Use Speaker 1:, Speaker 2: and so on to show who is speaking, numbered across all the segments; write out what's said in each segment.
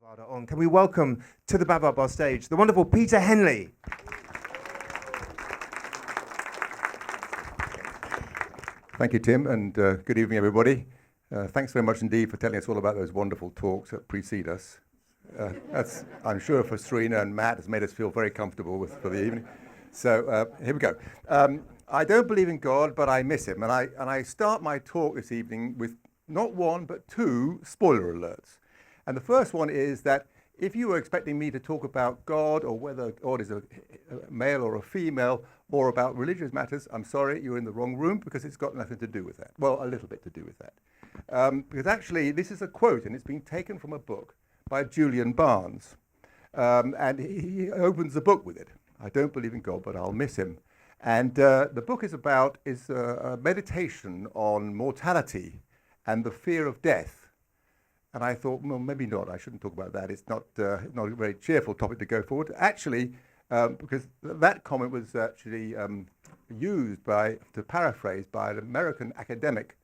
Speaker 1: Bavada on. Can we welcome to the Bavada Bar stage the wonderful Peter Henley?
Speaker 2: Thank you, Tim, and good evening, everybody. Thanks very much indeed for telling us all about those wonderful talks that precede us. That's, I'm sure, for Serena and Matt, has made us feel very comfortable for the evening. So here we go. I don't believe in God, but I miss him. And I start my talk this evening with not one, but two spoiler alerts. And the first one is that if you were expecting me to talk about God or whether God is a male or a female or about religious matters, I'm sorry, you're in the wrong room because it's got nothing to do with that. Well, a little bit to do with that. Because actually, this is a quote and it's been taken from a book by Julian Barnes. And he opens the book with it. I don't believe in God, but I'll miss him. And the book is a meditation on mortality and the fear of death. And I thought, well, maybe not. I shouldn't talk about that. It's not a very cheerful topic to go forward. Actually, because that comment was actually used to paraphrase by an American academic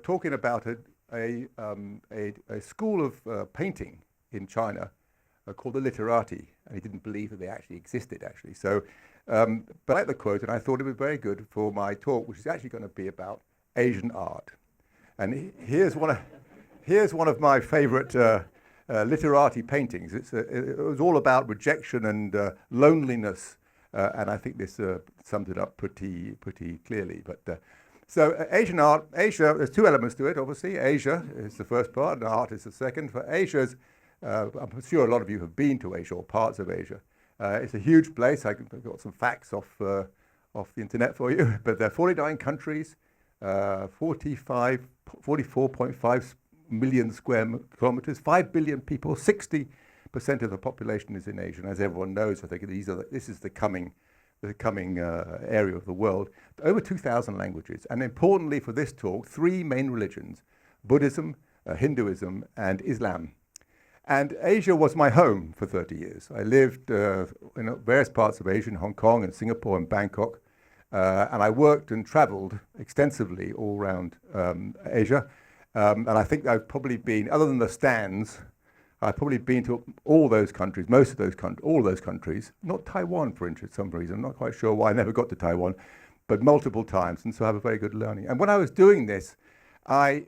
Speaker 2: talking about a school of painting in China called the Literati. And he didn't believe that they actually existed, actually. So, but I like the quote, and I thought it was very good for my talk, which is actually going to be about Asian art. And here's one of my favorite literati paintings. It was all about rejection and loneliness, and I think this summed it up pretty clearly. But so Asian art, Asia, there's two elements to it, obviously. Asia is the first part, and art is the second. For Asia's, I'm sure a lot of you have been to Asia or parts of Asia. It's a huge place. I've got some facts off the internet for you. But there are 49 countries, 44.5 million square kilometers, 5 billion people, 60% of the population is in Asia. And as everyone knows, I think this is the coming area of the world. Over 2,000 languages. And importantly for this talk, three main religions: Buddhism, Hinduism, and Islam. And Asia was my home for 30 years. I lived in various parts of Asia, in Hong Kong and Singapore and Bangkok. And I worked and traveled extensively all around Asia. And I think I've probably been, other than the stands, I've probably been to all those countries, most of those countries, all those countries, not Taiwan for some reason. I'm not quite sure why I never got to Taiwan, but multiple times. And so I have a very good learning. And when I was doing this, I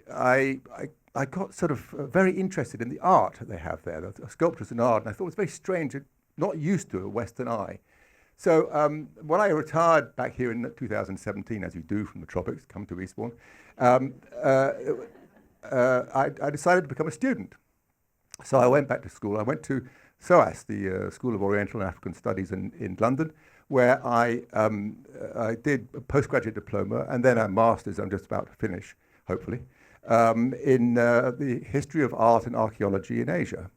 Speaker 2: got sort of very interested in the art that they have there, the sculptures and art. And I thought it was very strange, not used to a Western eye. So when I retired back here in 2017, as you do from the tropics, come to Eastbourne, I decided to become a student. So I went back to school. I went to SOAS, the School of Oriental and African Studies in London, where I did a postgraduate diploma and then a master's I'm just about to finish, hopefully, in the history of art and archaeology in Asia.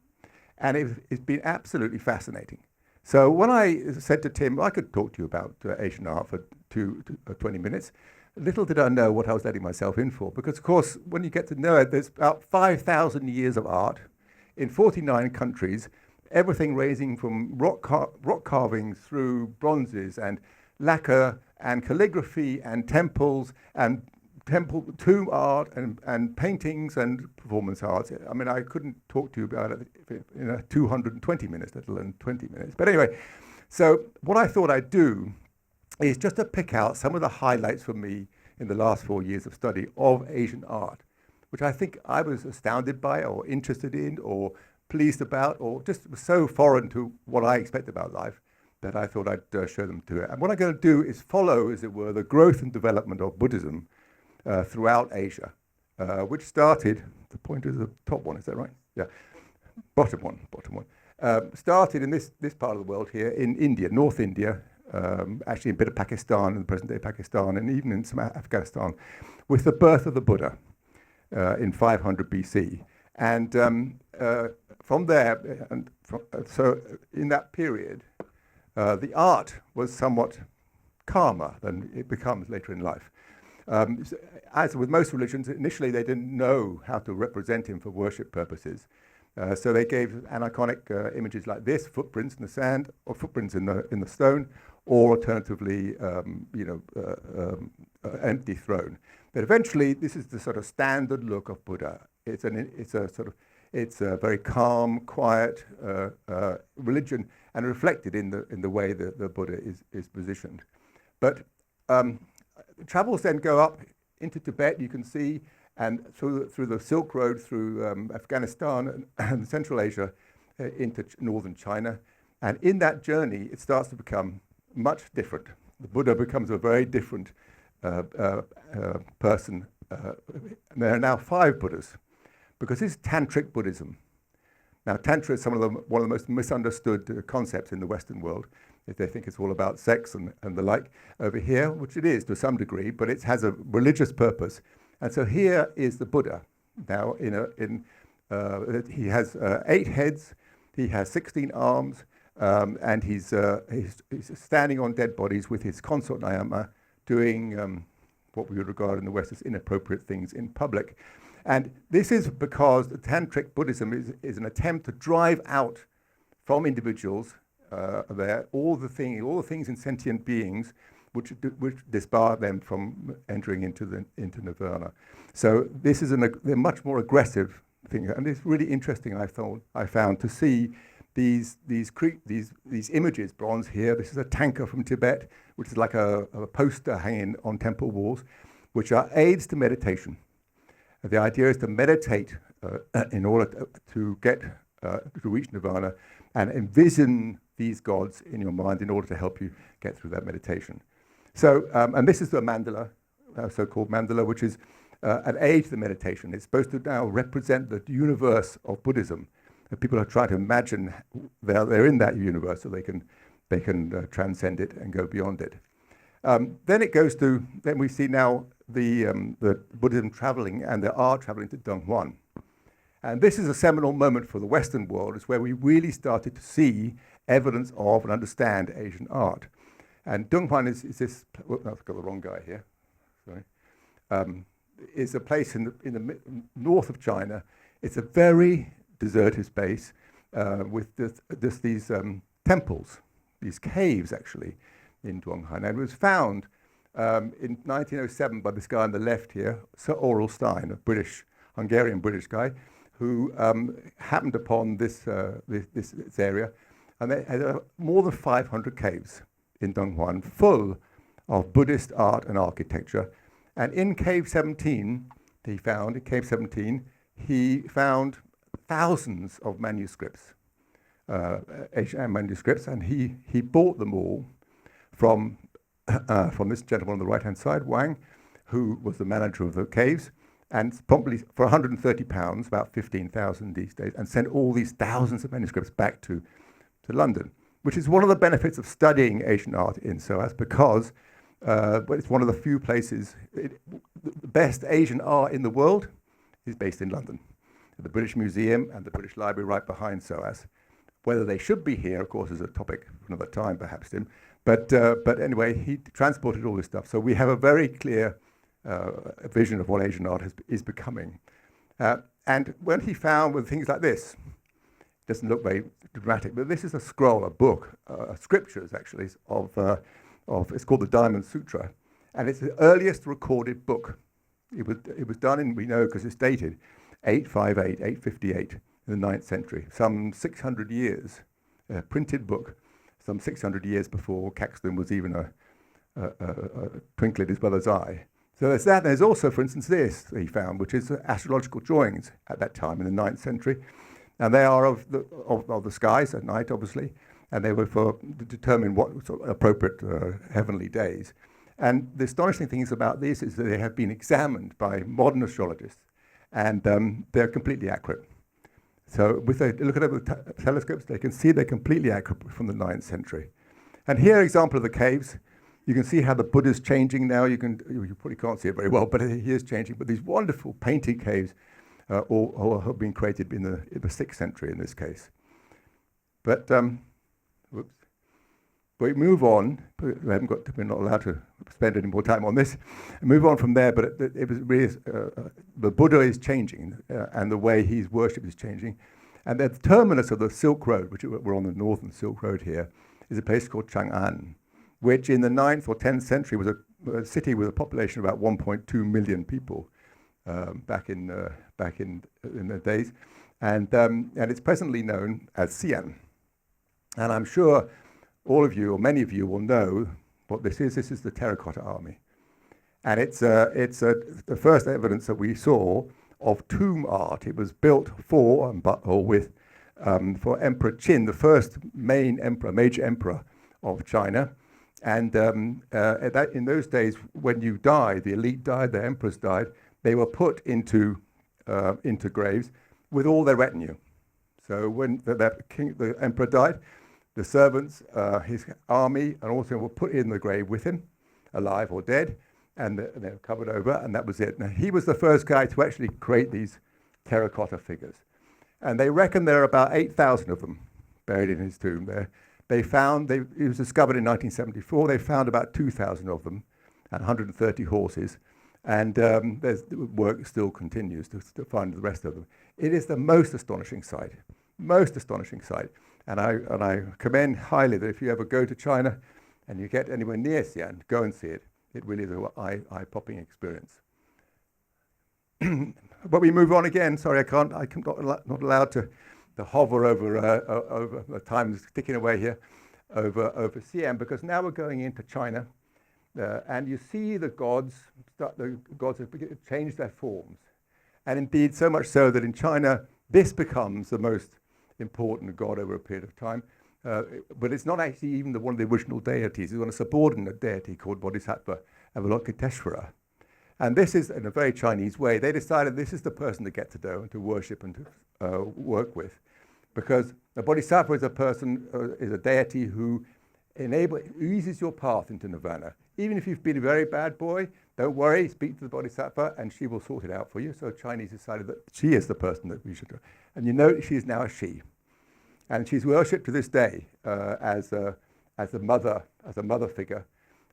Speaker 2: And it's been absolutely fascinating. So when I said to Tim, I could talk to you about Asian art for 20 minutes, little did I know what I was letting myself in for, because, of course, when you get to know it, there's about 5,000 years of art in 49 countries, everything ranging from rock carvings through bronzes and lacquer and calligraphy and temples and tomb art and paintings and performance arts. I mean, I couldn't talk to you about it in 220 minutes, let alone 20 minutes. But anyway, so what I thought I'd do is just to pick out some of the highlights for me in the last 4 years of study of Asian art, which I think I was astounded by or interested in or pleased about or just was so foreign to what I expect about life that I thought I'd show them to it. And what I'm going to do is follow, as it were, the growth and development of Buddhism throughout Asia, which started, the pointer is the top one, is that right? Yeah, bottom one. Started in this part of the world here in India, North India, actually a bit of Pakistan, in present-day Pakistan, and even in some Afghanistan, with the birth of the Buddha in 500 BC. And from there, so in that period, the art was somewhat calmer than it becomes later in life. As with most religions, initially they didn't know how to represent him for worship purposes. So they gave aniconic images like this, footprints in the sand, or footprints in the stone, or alternatively, empty throne. But eventually, this is the sort of standard look of Buddha. It's a sort of It's a very calm, quiet religion, and reflected in the way that the Buddha is positioned. But travels then go up into Tibet, you can see, and through the Silk Road, through Afghanistan and Central Asia, into northern China. And in that journey, it starts to become much different. The Buddha becomes a very different person. And there are now 5 Buddhas, because this is Tantric Buddhism. Now, Tantra is one of the most misunderstood concepts in the Western world. If they think it's all about sex and the like over here, which it is to some degree, but it has a religious purpose. And so here is the Buddha. Now, he has 8 heads, he has 16 arms, and he's standing on dead bodies with his consort Nayama, doing what we would regard in the West as inappropriate things in public. And this is because the Tantric Buddhism is an attempt to drive out from individuals all the things in sentient beings which disbar them from entering into Nirvana. So this is a much more aggressive thing, and it's really interesting. I found to see these images, bronze here. This is a tanka from Tibet, which is like a poster hanging on temple walls, which are aids to meditation. The idea is to meditate in order to reach Nirvana, and envision these gods in your mind in order to help you get through that meditation. So, and this is the mandala, so-called mandala, which is an aid to the meditation. It's supposed to now represent the universe of Buddhism. And people are trying to imagine they're in that universe, so they can transcend it and go beyond it. Then we see now the Buddhism traveling, and they are traveling to Donghuan. And this is a seminal moment for the Western world. It's where we really started to see evidence of and understand Asian art. And Donghuan is this, I've got the wrong guy here, sorry. Is a place in the north of China. It's a very deserted space with these temples, these caves actually, in Donghuan. And it was found in 1907 by this guy on the left here, Sir Aurel Stein, a Hungarian-British guy, who happened upon this area. And they had more than 500 caves in Donghuan, full of Buddhist art and architecture. And in Cave 17, he found thousands of manuscripts, Asian manuscripts, and he bought them all from this gentleman on the right-hand side, Wang, who was the manager of the caves, and promptly for £130, about 15,000 these days, and sent all these thousands of manuscripts back to London, which is one of the benefits of studying Asian art in SOAS, because but it's one of the few places, the best Asian art in the world is based in London. The British Museum and the British Library right behind SOAS. Whether they should be here, of course, is a topic for another time, perhaps, Tim. But anyway, he transported all this stuff. So we have a very clear vision of what Asian art is becoming. And when he found with things like this, it doesn't look very dramatic, but this is a scroll, a book, scriptures actually, it's called the Diamond Sutra. And it's the earliest recorded book. It was done in, we know because it's dated, 858, 858 in the 9th century, some 600 years, a printed book, some 600 years before Caxton was even a twinkle in his brother's eye. So there's that. There's also, for instance, this he found, which is astrological drawings at that time in the 9th century. And they are of the skies at night, obviously, and they were to determine what sort of appropriate heavenly days. And the astonishing thing about these is that they have been examined by modern astrologists, and they're completely accurate. So if they look at it with telescopes, they can see they're completely accurate from the 9th century. And here, an example of the caves. You can see how the Buddha's changing now. You probably can't see it very well, but he is changing. But these wonderful painted caves all have been created in the 6th century in this case. But we move on. We're not allowed to spend any more time on this. Move on from there. But it was really the Buddha is changing, and the way he's worshipped is changing. And the terminus of the Silk Road, which we're on the northern Silk Road here, is a place called Chang'an, which in the 9th or 10th century was a city with a population of about 1.2 million people back in the days. and it's presently known as Xi'an. And I'm sure all of you, or many of you, will know what this is. This is the Terracotta Army. And it's the first evidence that we saw of tomb art. It was built for Emperor Qin, the first major emperor of China. And in those days, when you died, the elite died, the emperors died, they were put into graves with all their retinue. So when the emperor died, the servants, his army, and also were put in the grave with him, alive or dead, and they were covered over, and that was it. Now, he was the first guy to actually create these terracotta figures. And they reckon there are about 8,000 of them buried in his tomb there. It was discovered in 1974. They found about 2,000 of them and 130 horses. And the work still continues to find the rest of them. It is the most astonishing sight. And I commend highly that if you ever go to China and you get anywhere near Xi'an, go and see it. It really is an eye-popping experience. But we move on again. Sorry, I'm not allowed to hover over the time is ticking away here over Xi'an, because now we're going into China, and you see the gods have changed their forms, and indeed so much so that in China this becomes the most important god over a period of time. But it's not actually even one of the original deities. It's one a subordinate deity called Bodhisattva Avalokiteshvara. And this is, in a very Chinese way, they decided this is the person to get to know and to worship and to work with. Because a Bodhisattva is a person, is a deity who eases your path into nirvana. Even if you've been a very bad boy, don't worry, speak to the Bodhisattva and she will sort it out for you. So Chinese decided that she is the person that we should do. And you know she is now a she. And she's worshipped to this day as a mother figure.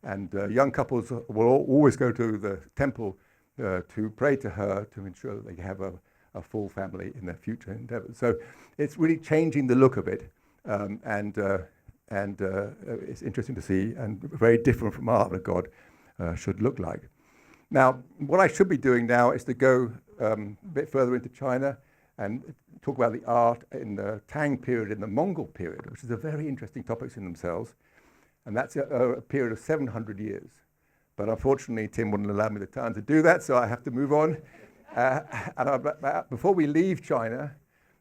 Speaker 2: And young couples will always go to the temple to pray to her to ensure that they have a full family in their future endeavors. So it's really changing the look of it, and it's interesting to see, and very different from art that God should look like. Now, what I should be doing now is to go a bit further into China and talk about the art in the Tang period, in the Mongol period, which is a very interesting topic in themselves. And that's a period of 700 years. But unfortunately, Tim wouldn't allow me the time to do that, so I have to move on. Before we leave China,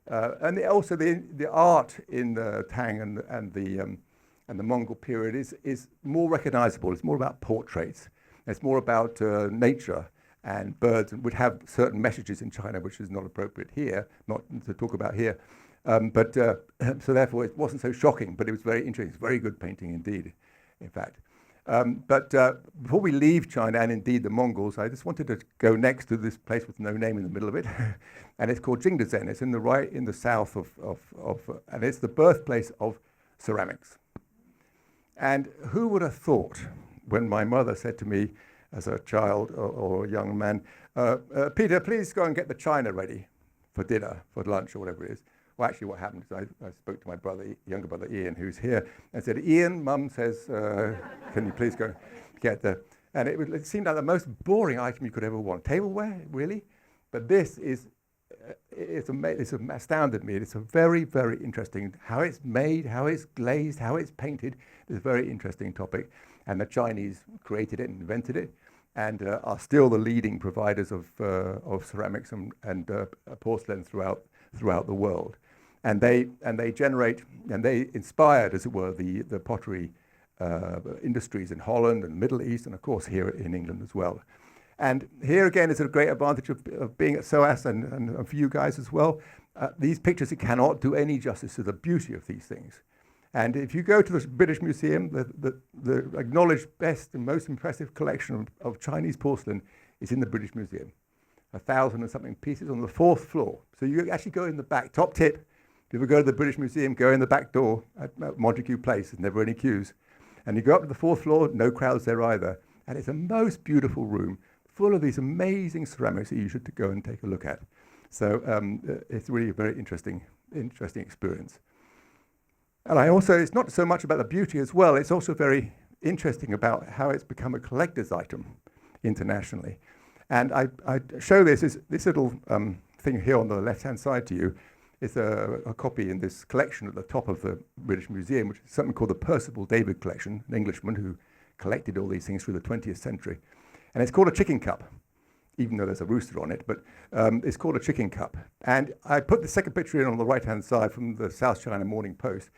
Speaker 2: and also the art in the Tang and the Mongol period is more recognizable. It's more about portraits. It's more about nature and birds, and would have certain messages in China, which is not appropriate here, not to talk about here. So therefore it wasn't so shocking, but it was very interesting. It's very good painting indeed, in fact. But before we leave China, and indeed the Mongols, I just wanted to go next to this place with no name in the middle of it, and it's called Jingdezhen. It's in the south and it's the birthplace of ceramics. And who would have thought, when my mother said to me as a child or a young man, Peter, please go and get the china ready for dinner, for lunch or whatever it is. Well, actually what happened is I spoke to my younger brother Ian, who's here, and said, Ian, Mum says, can you please go get the... And it seemed like the most boring item you could ever want. Tableware, really? But this is, it's astounded me. It's a very, very interesting, how it's made, how it's glazed, how it's painted. It's a very interesting topic. And the Chinese created it and invented it, and are still the leading providers of ceramics and porcelain throughout the world. And they inspired, as it were, the pottery industries in Holland and Middle East, and of course here in England as well. And here again is a great advantage of being at SOAS and for you guys as well. These pictures, it cannot do any justice to the beauty of these things. And if you go to the British Museum, the acknowledged best and most impressive collection of Chinese porcelain is in the British Museum. 1,000 and something pieces on the 4th floor. So you actually go in the back, top tip. If you ever go to the British Museum, go in the back door at Montague Place. There's never any queues. And you go up to the 4th floor, no crowds there either. And it's a most beautiful room full of these amazing ceramics that you should go and take a look at. So it's really a very interesting experience. And it's not so much about the beauty as well, it's also very interesting about how it's become a collector's item internationally. And I show this little thing here on the left-hand side to you. is a copy in this collection at the top of the British Museum, which is something called the Percival David Collection, an Englishman who collected all these things through the 20th century. And it's called a chicken cup, even though there's a rooster on it, but it's called a chicken cup. And I put the second picture in on the right-hand side from the South China Morning Post,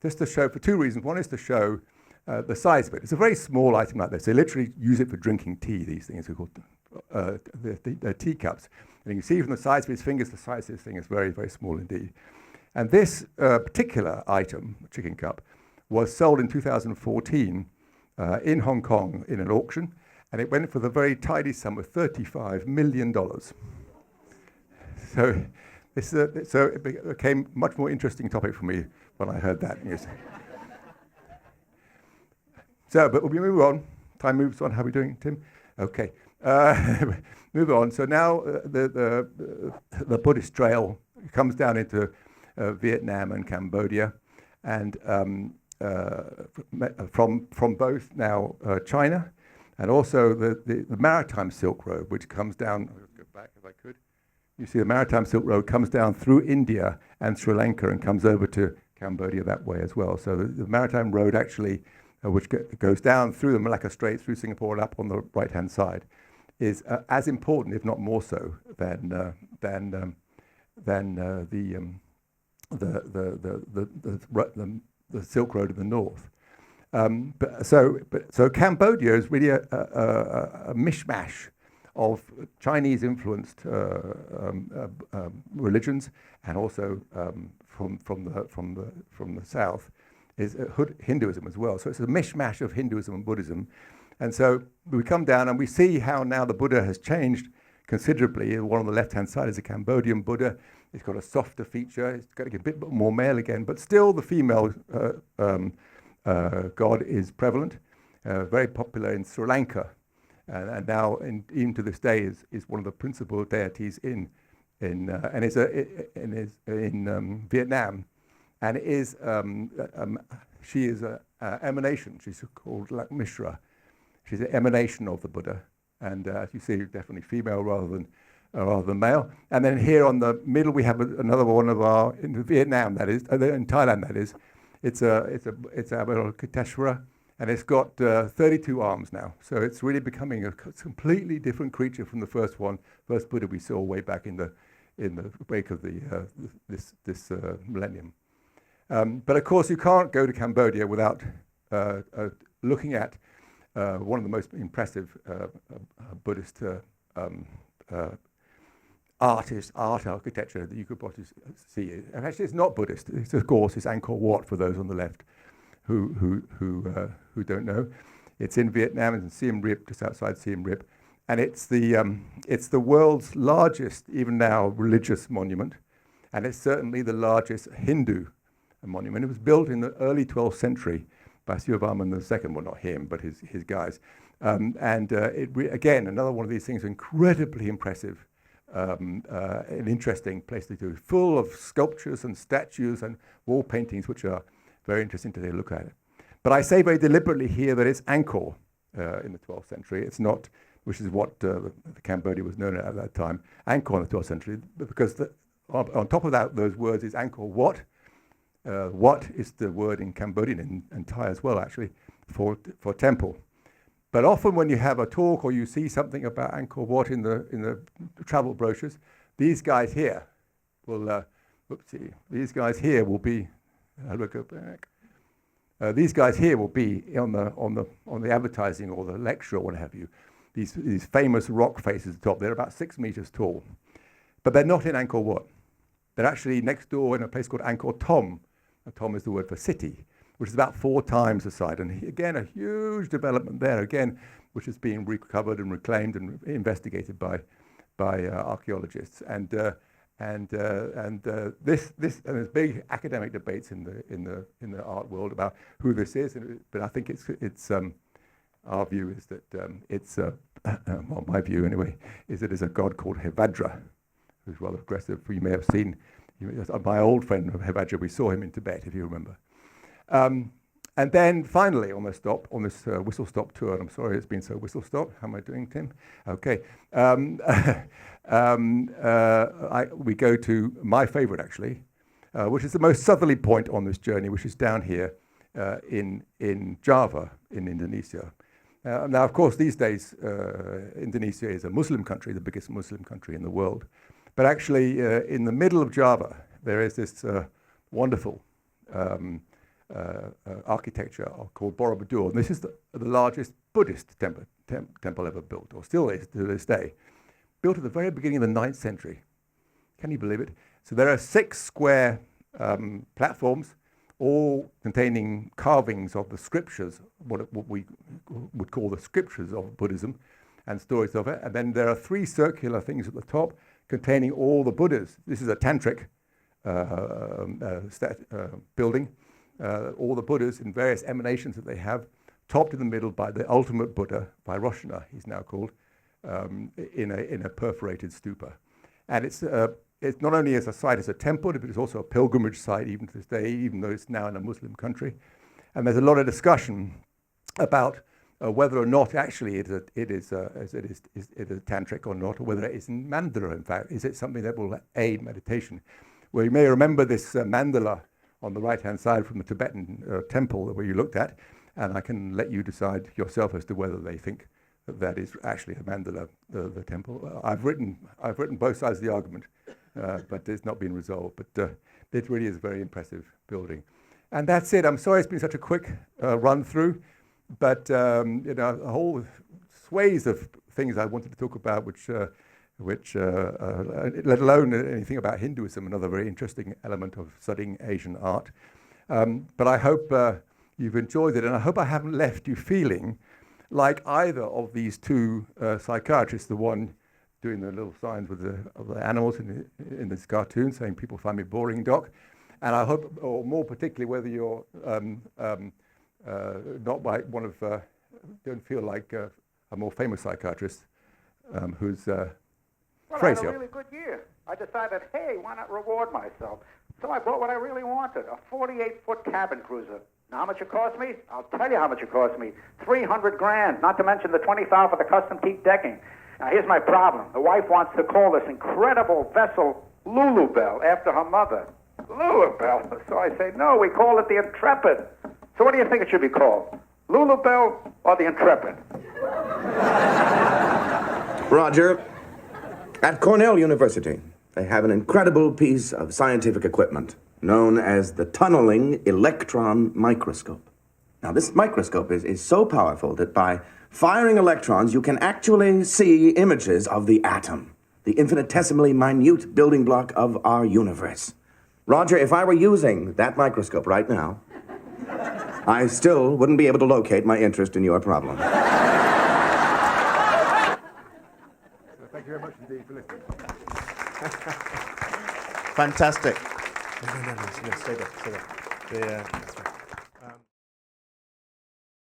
Speaker 2: just to show, for two reasons. One is to show the size of it. It's a very small item like this. They literally use it for drinking tea, these things are called the teacups. And you can see from the size of his fingers, the size of this thing is very, very small indeed. And this particular item, chicken cup, was sold in 2014 in Hong Kong in an auction, and it went for the very tidy sum of $35 million. So, it became a much more interesting topic for me when I heard that news. So, but we move on. Time moves on. How are we doing, Tim? Okay. Move on. So now the Buddhist trail comes down into Vietnam and Cambodia, and from both now China, and also the Maritime Silk Road, which comes down. I'll go back if I could. You see, the Maritime Silk Road comes down through India and Sri Lanka and comes over to Cambodia that way as well. So the Maritime Road actually, which goes down through the Malacca Strait, through Singapore and up on the right-hand side, is as important, if not more so, than the Silk Road of the north. So Cambodia is really a mishmash of Chinese-influenced religions, and also from the south is Hinduism as well. So it's a mishmash of Hinduism and Buddhism. And so we come down and we see how now the Buddha has changed considerably. The one on the left-hand side is a Cambodian Buddha. It's got a softer feature. It's got to get a bit more male again, but still the female god is prevalent. Very popular in Sri Lanka, and now even to this day is one of the principal deities in Vietnam, and she is an emanation. She's called Mishra. She's an emanation of the Buddha, and as you see, definitely female rather than male. And then here on the middle, we have another one of our in Vietnam, that is, in Thailand, that is. It's Avalokiteshvara, and it's got 32 arms now. So it's really becoming a completely different creature from the first Buddha we saw way back in the wake of this millennium. But of course, you can't go to Cambodia without looking at one of the most impressive Buddhist art architecture that you could possibly see. And actually, it's not Buddhist. It's, of course, it's Angkor Wat for those on the left who don't know. It's in Vietnam. It's in Siem Reap, just outside Siem Reap, and it's the world's largest, even now, religious monument, and it's certainly the largest Hindu monument. It was built in the early 12th century by Sivavarman II. Well, not him, but his guys. Again, another one of these things, incredibly impressive. An interesting place to do, full of sculptures and statues and wall paintings, which are very interesting to take a look at it. But I say very deliberately here that it's Angkor in the 12th century. It's not, which is what the Cambodia was known at that time, Angkor in the 12th century, because on top of that, those words is Angkor Wat. Wat is the word in Cambodian and Thai as well, actually, for temple. But often when you have a talk or you see something about Angkor Wat in the travel brochures, these guys here will, these guys here will be, how do I go back? These guys here will be on the advertising or the lecture or what have you. These famous rock faces at the top. They're about 6 meters tall, but they're not in Angkor Wat. They're actually next door in a place called Angkor Thom. Thom is the word for city, which is about 4 times the size. And again, a huge development there, again, which is being recovered and reclaimed and investigated by archaeologists. And there's big academic debates in the art world about who this is. But I think it's our view is that well, my view anyway, is that it's a god called Hevadra, who's rather aggressive. You may have seen my old friend Hevadra. We saw him in Tibet, if you remember. And then finally, on this whistle-stop tour, and I'm sorry it's been so whistle-stop. How am I doing, Tim? Okay. We go to my favorite, actually, which is the most southerly point on this journey, which is down here in Java, in Indonesia. Now, of course, these days, Indonesia is a Muslim country, the biggest Muslim country in the world. But actually, in the middle of Java, there is this wonderful architecture called Borobudur. And this is the largest Buddhist temple ever built, or still is to this day. Built at the very beginning of the 9th century. Can you believe it? So there are 6 square platforms, all containing carvings of the scriptures, what we would call the scriptures of Buddhism, and stories of it. And then there are 3 circular things at the top containing all the Buddhas. This is a tantric building. All the Buddhas in various emanations that they have, topped in the middle by the ultimate Buddha, by Roshana, he's now called, in a perforated stupa. And it's not only as a site as a temple, but it's also a pilgrimage site even to this day, even though it's now in a Muslim country. And there's a lot of discussion about whether or not actually it is tantric or not, or whether it is mandala, in fact. Is it something that will aid meditation? Well, you may remember this mandala on the right-hand side from the Tibetan temple where you looked at, and I can let you decide yourself as to whether they think that is actually a mandala, the temple. I've written both sides of the argument, but it's not been resolved. But it really is a very impressive building. And that's it. I'm sorry it's been such a quick run through, but a whole swathes of things I wanted to talk about, which let alone anything about Hinduism, another very interesting element of studying Asian art. But I hope you've enjoyed it, and I hope I haven't left you feeling like either of these 2 psychiatrists, the one doing the little signs with the animals in this cartoon, saying people find me boring, doc. And I hope, or more particularly, whether you're not like one of, don't feel like a more famous psychiatrist who's
Speaker 3: Well, I had a really good year. I decided, hey, why not reward myself? So I bought what I really wanted, a 48-foot cabin cruiser. Now, how much it cost me? I'll tell you how much it cost me. $300,000, not to mention the $20,000 for the custom teak decking. Now, here's my problem. The wife wants to call this incredible vessel Lulubelle after her mother. Lulubelle? So I say, no, we call it the Intrepid. So what do you think it should be called? Lulubelle or the Intrepid?
Speaker 4: Roger, at Cornell University, they have an incredible piece of scientific equipment known as the tunneling electron microscope. Now, this microscope is so powerful that by firing electrons, you can actually see images of the atom, the infinitesimally minute building block of our universe. Roger, if I were using that microscope right now, I still wouldn't be able to locate my interest in your problem.
Speaker 2: Thank you very much indeed for listening.
Speaker 1: Fantastic. No, stay there.